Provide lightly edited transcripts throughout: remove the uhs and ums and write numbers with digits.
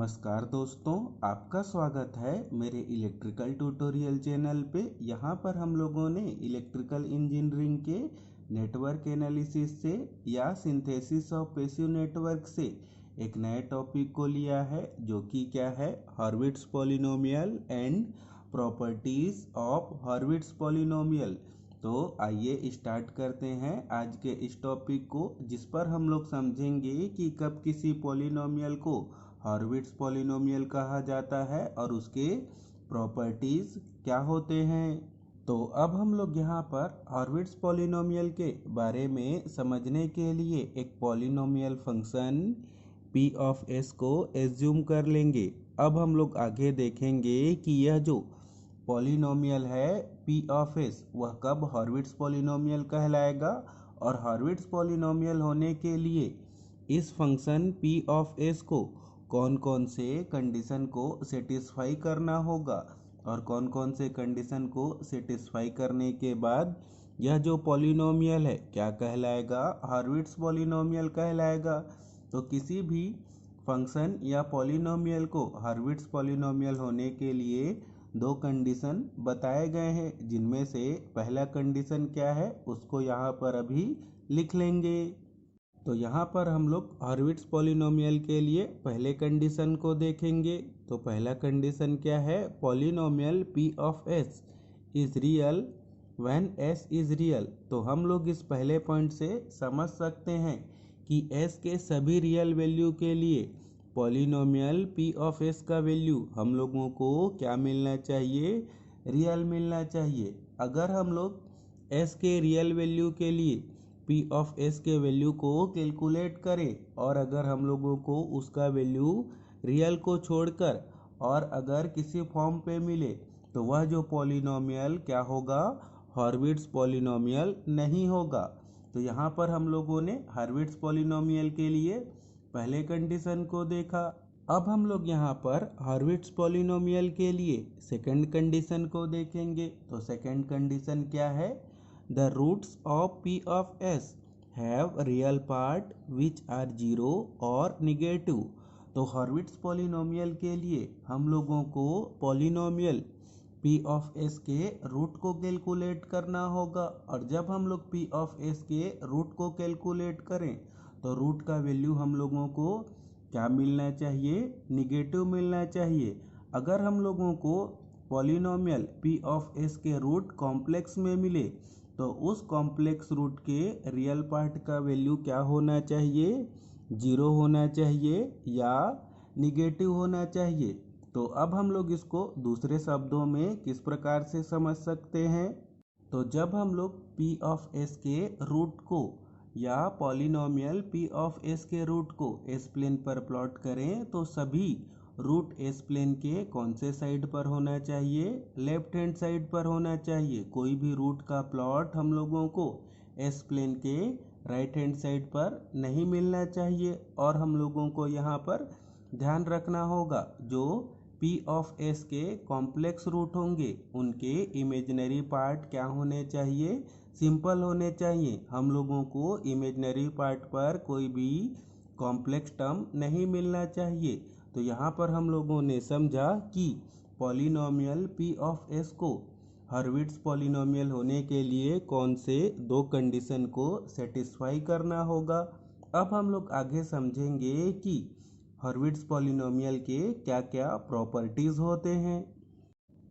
नमस्कार दोस्तों, आपका स्वागत है मेरे इलेक्ट्रिकल ट्यूटोरियल चैनल पे। यहाँ पर हम लोगों ने इलेक्ट्रिकल इंजीनियरिंग के नेटवर्क एनालिसिस से या सिंथेसिस ऑफ पैसिव नेटवर्क से एक नए टॉपिक को लिया है, जो कि क्या है, Hurwitz polynomial and properties of Hurwitz polynomial. तो आइए स्टार्ट करते हैं आज के इस टॉपिक को, जिस पर हम लोग समझेंगे कि कब किसी पॉलिनोमियल को हॉर्विट्ज़ पॉलिनोमियल कहा जाता है और उसके प्रॉपर्टीज क्या होते हैं। तो अब हम लोग यहाँ पर हॉर्विट्ज़ पॉलिनोमियल के बारे में समझने के लिए एक polynomial function p of s को एज्यूम कर लेंगे। अब हम लोग आगे देखेंगे कि यह जो पॉलिनोमियल है p ऑफ s वह कब हॉर्विट्ज़ पॉलिनोमियल कहलाएगा, और हॉर्विट्ज़ पॉलिनोमियल होने के लिए इस फंक्शन p ऑफ s को कौन कौन से कंडीशन को सेटिस्फाई करना होगा, और कौन कौन से कंडीशन को सेटिस्फाई करने के बाद यह जो पॉलिनोमियल है क्या कहलाएगा, हॉर्विट्ज़ पॉलिनोमियल कहलाएगा। तो किसी भी फंक्शन या पॉलिनोमियल को हॉर्विट्ज़ पॉलिनोमियल होने के लिए दो कंडीशन बताए गए हैं, जिनमें से पहला कंडीशन क्या है उसको यहाँ पर अभी लिख लेंगे। तो यहाँ पर हम लोग हॉर्विट्ज़ पॉलिनोमियल के लिए पहले कंडीशन को देखेंगे। तो पहला कंडीशन क्या है, polynomial p of s is real when s is real. तो हम लोग इस पहले पॉइंट से समझ सकते हैं कि s के सभी रियल वैल्यू के लिए पॉलिनोमियल p ऑफ s का वैल्यू हम लोगों को क्या मिलना चाहिए, रियल मिलना चाहिए। अगर हम लोग s के रियल वैल्यू के लिए p ऑफ s के वैल्यू को कैलकुलेट करें, और अगर हम लोगों को उसका वैल्यू रियल को छोड़कर और अगर किसी फॉर्म पे मिले, तो वह जो पॉलिनोमियल क्या होगा, हॉर्विट्ज़ पॉलिनोमियल नहीं होगा। तो यहाँ पर हम लोगों ने हॉर्विट्ज़ पॉलिनोमियल के लिए पहले कंडीशन को देखा। अब हम लोग यहाँ पर हॉर्विट्ज़ पॉलिनोमियल के लिए सेकंड कंडीशन को देखेंगे। तो सेकंड कंडीशन क्या है, the roots of p of s have real part which are zero और निगेटिव। तो हॉर्विट्ज़ पॉलिनोमियल के लिए हम लोगों को पॉलिनोमियल p ऑफ s के रूट को कैलकुलेट करना होगा, और जब हम लोग p ऑफ s के रूट को कैलकुलेट करें तो रूट का वैल्यू हम लोगों को क्या मिलना चाहिए, निगेटिव मिलना चाहिए। अगर हम लोगों को पॉलिनोमियल p ऑफ s के रूट कॉम्प्लेक्स में मिले, तो उस कॉम्प्लेक्स रूट के रियल पार्ट का वैल्यू क्या होना चाहिए, जीरो होना चाहिए या निगेटिव होना चाहिए। तो अब हम लोग इसको दूसरे शब्दों में किस प्रकार से समझ सकते हैं, तो जब हम लोग p ऑफ s के रूट को या पॉलिनोमियल p ऑफ s के रूट को s प्लेन पर प्लॉट करें, तो सभी रूट s प्लेन के कौन से साइड पर होना चाहिए, लेफ्ट हैंड साइड पर होना चाहिए। कोई भी रूट का प्लॉट हम लोगों को s प्लेन के राइट हैंड साइड पर नहीं मिलना चाहिए, और हम लोगों को यहाँ पर ध्यान रखना होगा जो p ऑफ s के कॉम्प्लेक्स रूट होंगे उनके इमेजिनरी पार्ट क्या होने चाहिए, सिंपल होने चाहिए। हम लोगों को इमेजिनरी पार्ट पर कोई भी कॉम्प्लेक्स टर्म नहीं मिलना चाहिए। तो यहाँ पर हम लोगों ने समझा कि पॉलिनोमियल p ऑफ s को हॉर्विट्ज़ पॉलिनोमियल होने के लिए कौन से दो कंडीशन को सेटिस्फाई करना होगा। अब हम लोग आगे समझेंगे कि हॉर्विट्ज़ पॉलिनोमियल के क्या क्या प्रॉपर्टीज़ होते हैं।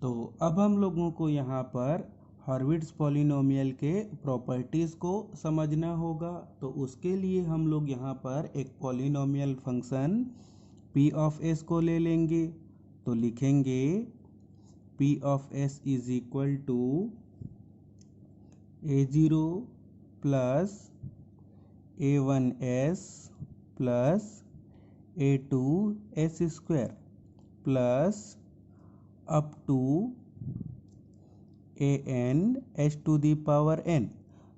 तो अब हम लोगों को यहाँ पर हॉर्विट्ज़ पॉलिनोमियल के प्रॉपर्टीज़ को समझना होगा। तो उसके लिए हम लोग यहाँ पर एक polynomial function p of s को ले लेंगे। तो लिखेंगे p of s is equal to a0 plus a1s plus a2s square plus up to an s to the power n।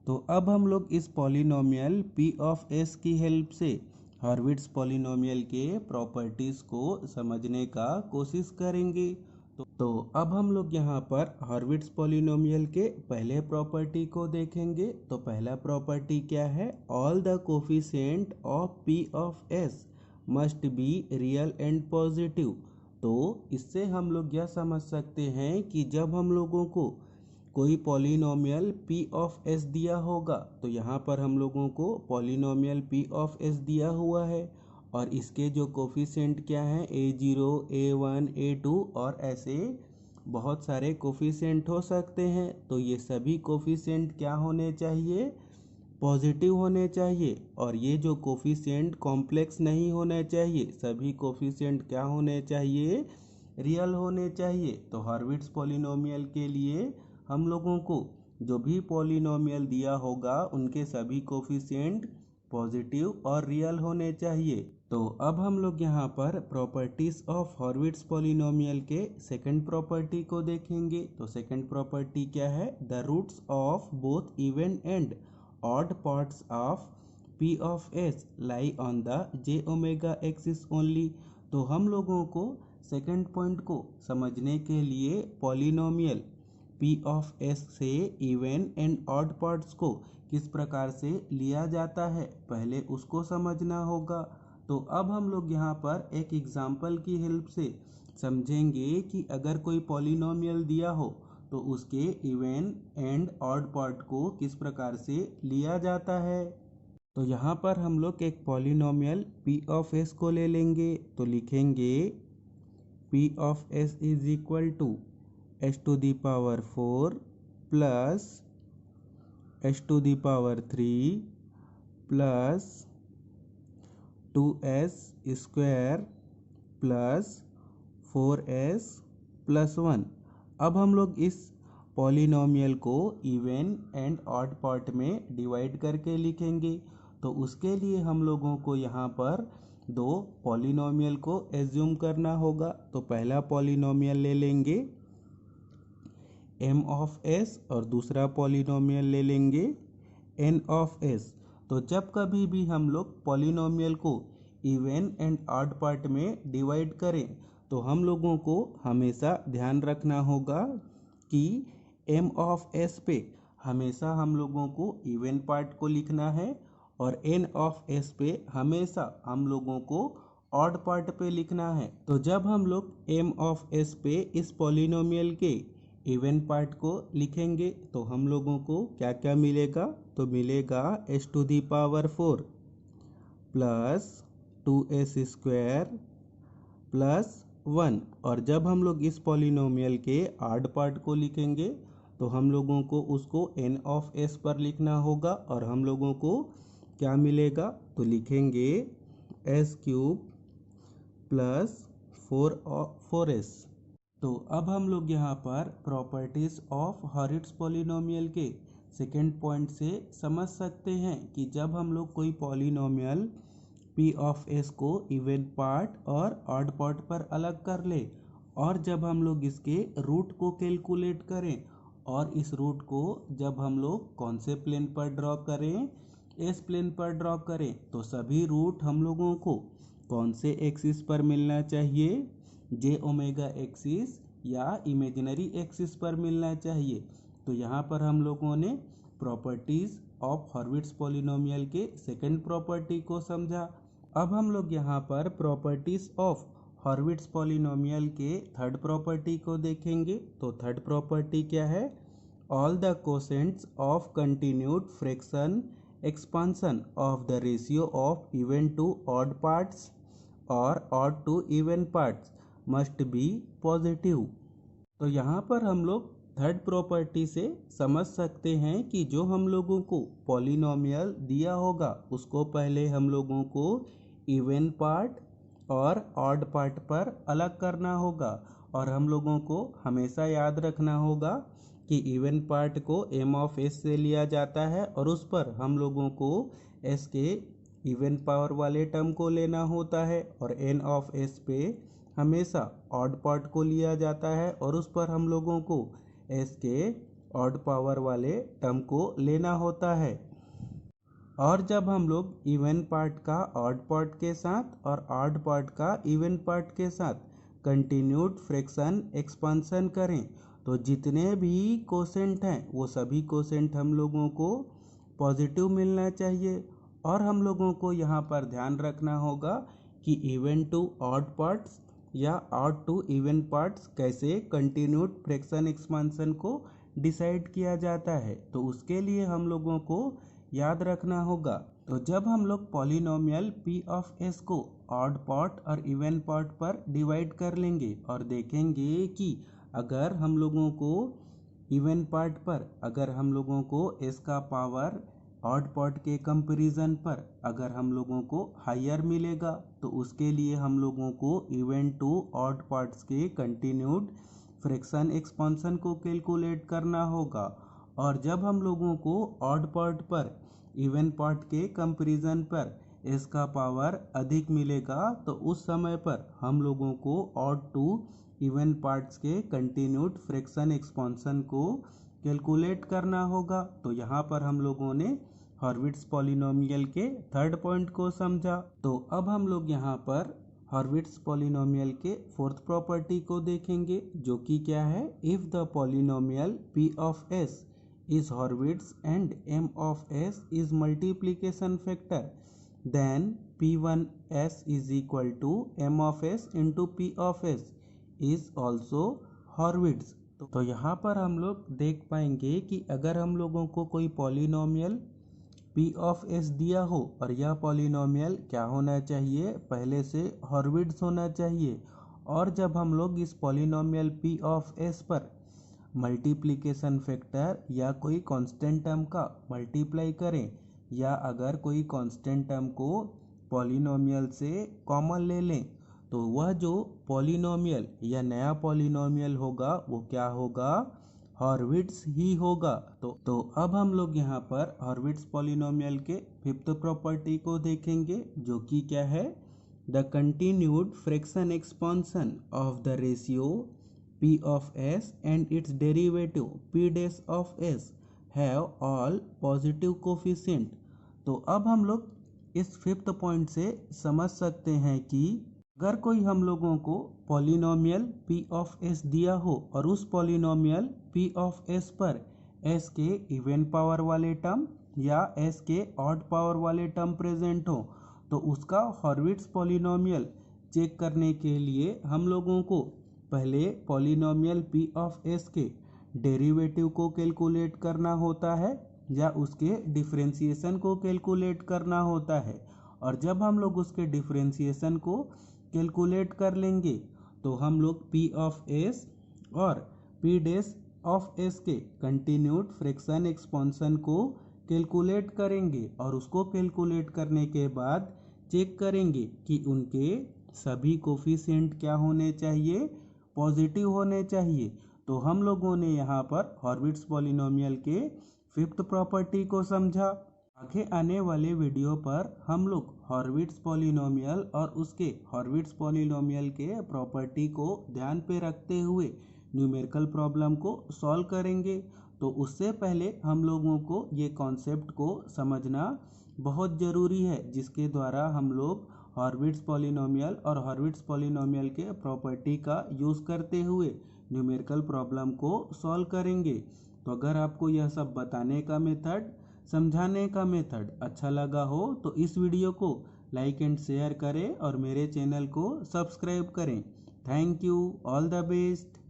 तो अब हम लोग इस पॉलिनोमियल p ऑफ s की हेल्प से हॉर्विट्ज़ पॉलिनोमियल के प्रॉपर्टीज़ को समझने का कोशिश करेंगे। तो अब हम लोग यहाँ पर हॉर्विट्ज़ पॉलिनोमियल के पहले प्रॉपर्टी को देखेंगे। तो पहला प्रॉपर्टी क्या है, all the coefficient of p of s must be real and positive. तो इससे हम लोग यह समझ सकते हैं कि जब हम लोगों को कोई पॉलिनोमियल p ऑफ s दिया होगा तो यहाँ पर हम लोगों को पॉलिनोमियल p ऑफ s दिया हुआ है और इसके जो कोफिशिएंट क्या हैं a0, a1, a2 और ऐसे बहुत सारे कोफिशिएंट हो सकते हैं। तो ये सभी कोफिशिएंट क्या होने चाहिए, पॉजिटिव होने चाहिए। और ये जो कोफिशिएंट कॉम्प्लेक्स नहीं होने चाहिए, सभी कोफिशिएंट क्या होने चाहिए, रियल होने चाहिए। तो हॉर्विट्ज़ पॉलिनोमियल के लिए हम लोगों को जो भी पॉलिनोमियल दिया होगा उनके सभी कोफिशिएंट पॉजिटिव और रियल होने चाहिए। तो अब हम लोग यहाँ पर प्रॉपर्टीज ऑफ हॉर्विट्ज़ पॉलिनोमियल के सेकंड प्रॉपर्टी को देखेंगे। तो सेकंड प्रॉपर्टी क्या है, the roots of both even and odd parts of p of s lie on the j omega axis only. तो हम लोगों को सेकंड पॉइंट को समझने के लिए पॉलिनोमियल p ऑफ s से इवन एंड ऑड पार्ट्स को किस प्रकार से लिया जाता है, पहले उसको समझना होगा। तो अब हम लोग यहाँ पर एक एग्जाम्पल की हेल्प से समझेंगे कि अगर कोई पॉलिनोमियल दिया हो तो उसके इवन एंड ऑड पार्ट को किस प्रकार से लिया जाता है। तो यहाँ पर हम लोग एक पॉलिनोमियल p ऑफ s को ले लेंगे। तो लिखेंगे p of s is equal to s to the power 4 plus s to the power 3 plus 2s square plus 4s plus 1। अब हम लोग इस पॉलिनोमियल को इवन एंड ऑड पार्ट में डिवाइड करके लिखेंगे। तो उसके लिए हम लोगों को यहाँ पर दो पॉलिनोमियल को एज्यूम करना होगा। तो पहला पॉलिनोमियल ले लेंगे m ऑफ s और दूसरा पॉलिनोमियल ले लेंगे n ऑफ s। तो जब कभी भी हम लोग पॉलिनोमियल को इवन एंड ऑड पार्ट में डिवाइड करें तो हम लोगों को हमेशा ध्यान रखना होगा कि m ऑफ s पे हमेशा हम लोगों को इवन पार्ट को लिखना है और n ऑफ s पे हमेशा हम लोगों को ऑड पार्ट पे लिखना है। तो जब हम लोग m ऑफ s पे इस पॉलिनोमियल के इवन पार्ट को लिखेंगे तो हम लोगों को क्या क्या मिलेगा, तो मिलेगा s to the power 4 plus 2s square plus 1। और जब हम लोग इस पॉलिनोमियल के ऑड पार्ट को लिखेंगे तो हम लोगों को उसको n ऑफ s पर लिखना होगा और हम लोगों को क्या मिलेगा, तो लिखेंगे s क्यूब प्लस 4s। तो अब हम लोग यहाँ पर प्रॉपर्टीज ऑफ हॉर्विट्ज़ पॉलिनोमियल के सेकेंड पॉइंट से समझ सकते हैं कि जब हम लोग कोई पॉलिनोमियल p ऑफ s को इवन पार्ट और ऑड पार्ट पर अलग कर ले और जब हम लोग इसके रूट को कैलकुलेट करें और इस रूट को जब हम लोग कौन से प्लेन पर ड्रॉ करें, s प्लेन पर ड्रॉ करें, तो सभी रूट हम लोगों को कौन से एक्सिस पर मिलना चाहिए, j ओमेगा एक्सिस या इमेजिनरी एक्सिस पर मिलना चाहिए। तो यहाँ पर हम लोगों ने प्रॉपर्टीज ऑफ हॉर्विट्ज़ पॉलिनोमियल के सेकंड प्रॉपर्टी को समझा। अब हम लोग यहाँ पर प्रॉपर्टीज ऑफ हॉर्विट्ज़ पॉलिनोमियल के थर्ड प्रॉपर्टी को देखेंगे। तो थर्ड प्रॉपर्टी क्या है, all the quotients of continued fraction expansion of the ratio of even to odd parts और odd to even parts must be positive. तो यहाँ पर हम लोग थर्ड प्रॉपर्टी से समझ सकते हैं कि जो हम लोगों को पॉलिनोमियल दिया होगा उसको पहले हम लोगों को इवन पार्ट और ऑड पार्ट पर अलग करना होगा और हम लोगों को हमेशा याद रखना होगा कि इवन पार्ट को m ऑफ s से लिया जाता है और उस पर हम लोगों को s के इवन पावर वाले टर्म को लेना होता है और n ऑफ s पे हमेशा ऑड पार्ट को लिया जाता है और उस पर हम लोगों को s के ऑड पावर वाले टर्म को लेना होता है। और जब हम लोग इवन पार्ट का ऑड पार्ट के साथ और ऑड पार्ट का इवन पार्ट के साथ कंटिन्यूड फ्रैक्शन एक्सपांशन करें तो जितने भी कोसेंट हैं वो सभी कोसेंट हम लोगों को पॉजिटिव मिलना चाहिए। और हम लोगों को यहाँ पर ध्यान रखना होगा कि इवन टू ऑड पार्ट्स या ऑड टू इवन पार्ट्स कैसे कंटिन्यूड फ्रैक्शन एक्सपांशन को डिसाइड किया जाता है। तो उसके लिए हम लोगों को याद रखना होगा। तो जब हम लोग पॉलिनोमियल पी ऑफ एस को ऑड पार्ट और इवन पार्ट पर डिवाइड कर लेंगे और देखेंगे कि अगर हम लोगों को इवन पार्ट पर अगर हम लोगों को एस का पावर ऑड पार्ट के कंपैरिजन पर अगर हम लोगों को हायर मिलेगा तो उसके लिए हम लोगों को इवन टू ऑड पार्ट्स के कंटिन्यूड फ्रैक्शन एक्सपांशन को कैलकुलेट करना होगा। और जब हम लोगों को ऑड पार्ट पर इवन पार्ट के कंपैरिजन पर एस का पावर अधिक मिलेगा तो उस समय पर हम लोगों को ऑड टू इवन पार्ट्स के कंटिन्यूड फ्रैक्शन एक्सपांशन को कैलकुलेट करना होगा। तो यहाँ पर हम लोगों ने हॉर्विट्ज पॉलिनोमियल के थर्ड पॉइंट को समझा। तो अब हम लोग यहाँ पर हॉर्विट्ज पॉलिनोमियल के फोर्थ प्रॉपर्टी को देखेंगे, जो कि क्या है, if the polynomial p of s is Hurwitz and m of s is multiplication factor, then p1s is equal to m of s into p of s is also Hurwitz। तो यहाँ पर हम लोग देख पाएंगे कि अगर हम लोगों को कोई पॉलिनोमियल p ऑफ s दिया हो और यह पॉलिनोमियल क्या होना चाहिए, पहले से हॉर्विट्ज होना चाहिए। और जब हम लोग इस पॉलिनोमियल p ऑफ s पर मल्टीप्लिकेशन फैक्टर या कोई कांस्टेंट टर्म का मल्टीप्लाई करें या अगर कोई कांस्टेंट टर्म को पॉलिनोमियल से कॉमन ले लें तो वह जो पॉलिनोमियल या नया पॉलिनोमियल होगा वो क्या होगा, हॉर्विट्ज ही होगा। तो अब हम लोग यहाँ पर हॉर्विट्ज पॉलिनोमियल के फिफ्थ प्रॉपर्टी को देखेंगे, जो कि क्या है, the continued fraction expansion of the ratio p of s and its derivative p dash of s have all positive coefficient। तो अब हम लोग इस फिफ्थ पॉइंट से समझ सकते हैं कि अगर कोई हम लोगों को पॉलिनोमियल p ऑफ s दिया हो और उस पॉलिनोमियल p ऑफ s पर s के इवन पावर वाले टर्म या s के ऑड पावर वाले टर्म प्रेजेंट हो तो उसका हॉर्विट्ज पॉलिनोमियल चेक करने के लिए हम लोगों को पहले पॉलिनोमियल p ऑफ s के डेरिवेटिव को कैलकुलेट करना होता है या उसके डिफरेंशिएशन को कैलकुलेट करना होता है। और जब हम लोग उसके डिफरेंशिएशन को कैलकुलेट कर लेंगे तो हम लोग p ऑफ s और p डैश ऑफ s के कंटिन्यूड फ्रैक्शन एक्सपांशन को कैलकुलेट करेंगे और उसको कैलकुलेट करने के बाद चेक करेंगे कि उनके सभी कोफिशिएंट क्या होने चाहिए, पॉजिटिव होने चाहिए। तो हम लोगों ने यहाँ पर हॉर्विट्ज पॉलिनोमियल के फिफ्थ प्रॉपर्टी को समझा। आगे आने वाले वीडियो पर हम लोग हॉर्विट्ज पॉलिनोमियल और उसके हॉर्विट्ज पॉलिनोमियल के प्रॉपर्टी को ध्यान पे रखते हुए न्यूमेरिकल प्रॉब्लम को सॉल्व करेंगे। तो उससे पहले हम लोगों को ये कॉन्सेप्ट को समझना बहुत ज़रूरी है, जिसके द्वारा हम लोग हॉर्विट्ज पॉलिनोमियल और हॉर्विट्ज पॉलिनोमियल के प्रॉपर्टी का यूज़ करते हुए न्यूमेरिकल प्रॉब्लम को सॉल्व करेंगे। तो अगर आपको यह सब बताने का मेथड, समझाने का मेथड अच्छा लगा हो तो इस वीडियो को लाइक एंड शेयर करें और मेरे चैनल को सब्सक्राइब करें। Thank you, all the best.